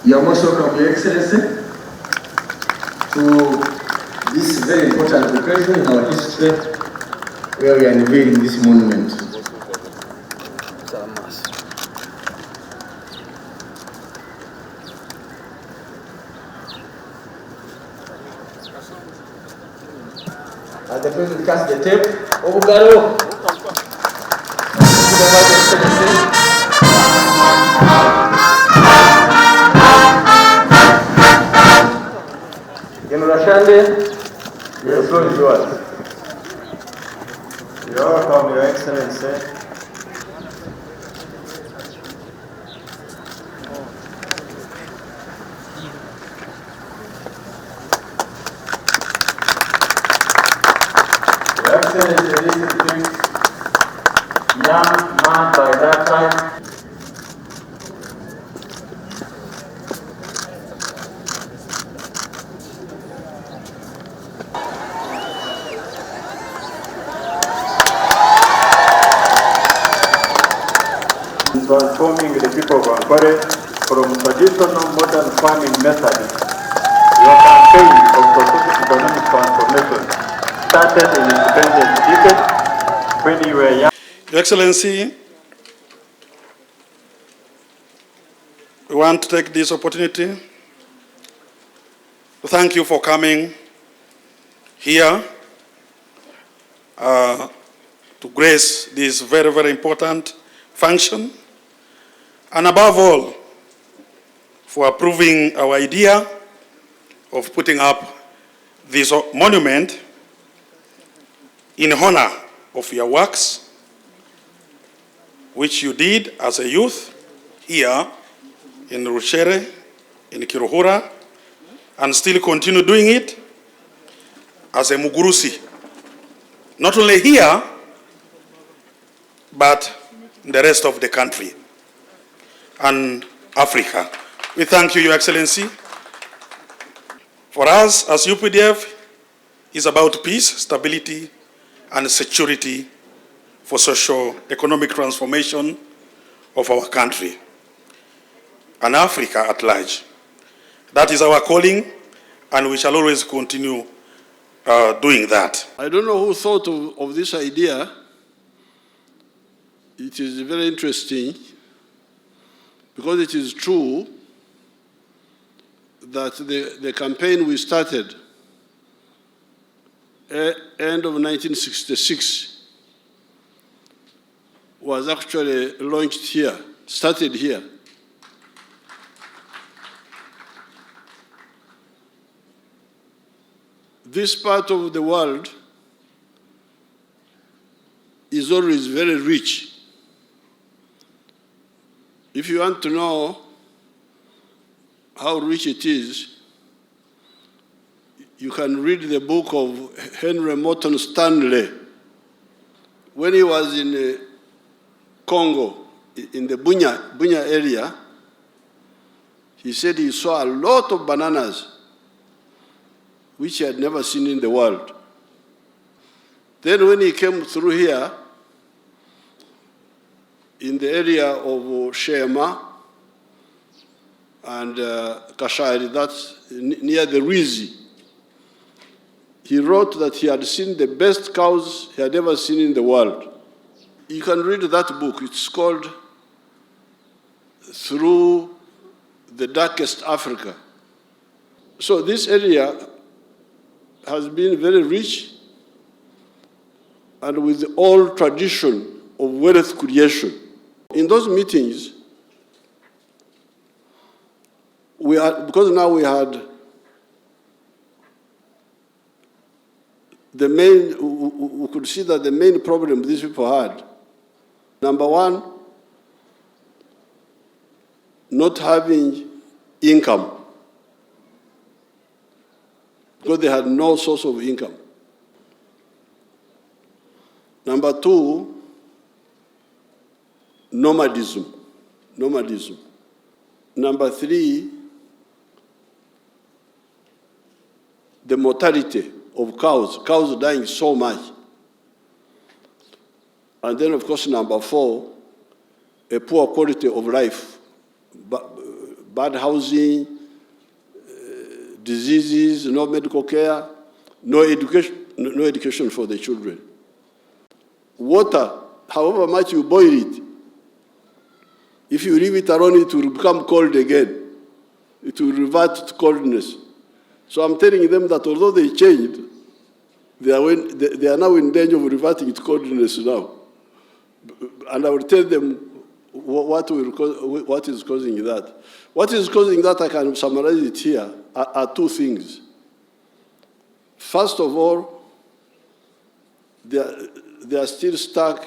You are most welcome, Your Excellency, to this very important occasion in our history where we are unveiling this monument. As the President casts the tape, Obugaro. General Shande, the floor is yours. You're welcome, Your Excellency. Your Excellency, this is this young man by that time. Transforming the people of Ankole from traditional modern farming methods. Your campaign of socio-economic transformation started in independent decade when you were young. Your Excellency, we want to take this opportunity to thank you for coming here to grace this very, very important function. And above all, for approving our idea of putting up this monument in honor of your works, which you did as a youth here in Rushere, in Kiruhura, and still continue doing it as a Mugurusi, not only here, but in the rest of the country and Africa. We thank you, Your Excellency. For us as UPDF, it's about peace, stability, and security for socio-economic transformation of our country and Africa at large. That is our calling, and we shall always continue doing that. I don't know who thought of this idea. It is very interesting because it is true that the campaign we started end of 1966 was actually launched here, started here. This part of the world is always very rich. If you want to know how rich it is, you can read the book of Henry Morton Stanley. When he was in Congo, in the Bunya area, he said he saw a lot of bananas which he had never seen in the world. Then when he came through here, in the area of Shema and Kashari, that's near the Rizi, he wrote that he had seen the best cows he had ever seen in the world. You can read that book. It's called Through the Darkest Africa. So this area has been very rich and with the old tradition of wealth creation. In those meetings, because now we had we could see that the main problem these people had, number one, not having income, because they had no source of income. Number two, nomadism. Number three, the mortality of cows dying so much. And then, of course, number four, a poor quality of life bad housing, diseases, no medical care, no education for the children. Water, however much you boil it, if you leave it alone, it will become cold again. It will revert to coldness. So I'm telling them that although they changed, they are now in danger of reverting to coldness now. And I will tell them what is causing that. What is causing that, I can summarize it here, are two things. First of all, they are still stuck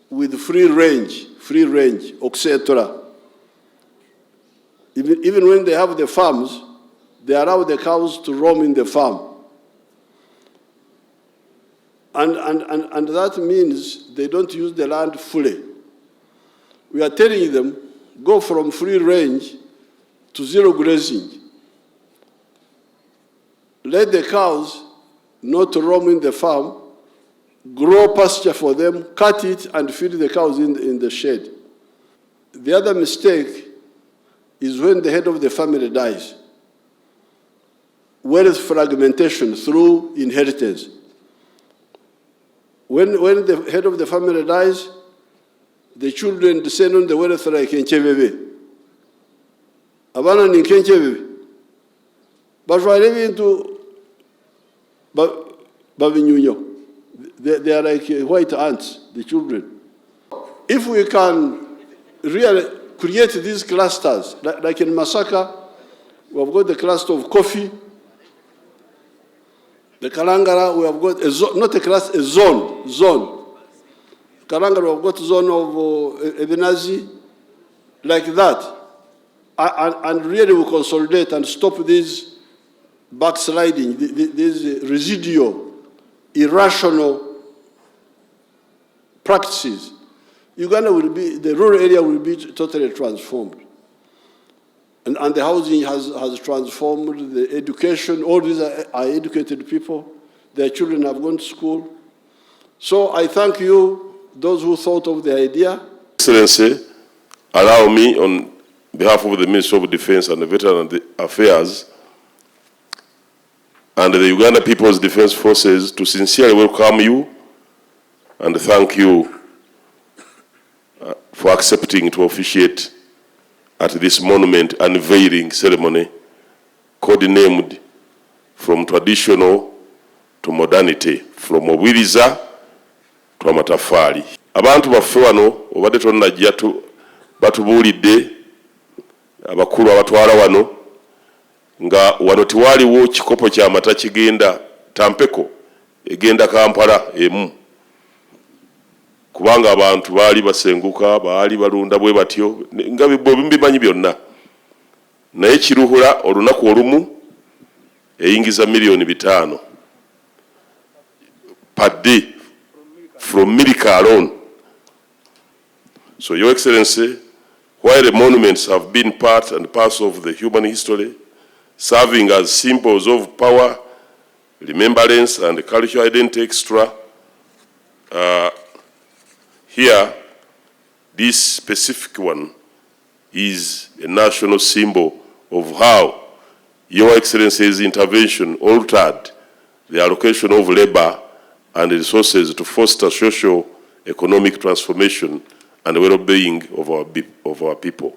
with free range, etc. Even when they have the farms, they allow the cows to roam in the farm. And that means they don't use the land fully. We are telling them, go from free range to zero grazing. Let the cows not roam in the farm, grow pasture for them, cut it, and feed the cows in the shed. The other mistake is when the head of the family dies. Wealth fragmentation through inheritance. When the head of the family dies, the children descend on the wealth like Enchebebe. Abana ni Enchebebe. But for into Babinyunyo, they are like white ants, the children. If we can really create these clusters, like in Masaka, we have got the cluster of coffee. The Kalangara, we have got a zone, not a cluster, a zone. Kalangara, we have got a zone of Ebenazi, like that. And really we consolidate and stop this backsliding, these residual, irrational practices. Uganda will be, the rural area will be totally transformed. And the housing has transformed, the education, all these are educated people, their children have gone to school. So I thank you, those who thought of the idea. Excellency, allow me on behalf of the Ministry of Defense and the Veteran Affairs and the Uganda People's Defense Forces to sincerely welcome you and thank you for accepting to officiate at this monument unveiling ceremony codenamed From Traditional to Modernity, from Obwiriza to Amatafali. Abantu baffe wano obadde tonnajja batubuulidde abakulu abatwala wano nga wano tiwaliwo kikopo ky'amata kigenda Tampeko egenda Kampala emu. Kubanga abantu baali basenguka, baali balunda bwe batyo, nga bimanyi byonna. Naye Kiruhura olunaku olumu eyingiza $5,000,000 per day from Milika alone. So, Your Excellency, while the monuments have been part and parcel of the human history, serving as symbols of power, remembrance, and cultural identity extra, here, this specific one is a national symbol of how Your Excellency's intervention altered the allocation of labor and resources to foster socio-economic transformation and well-being of our people.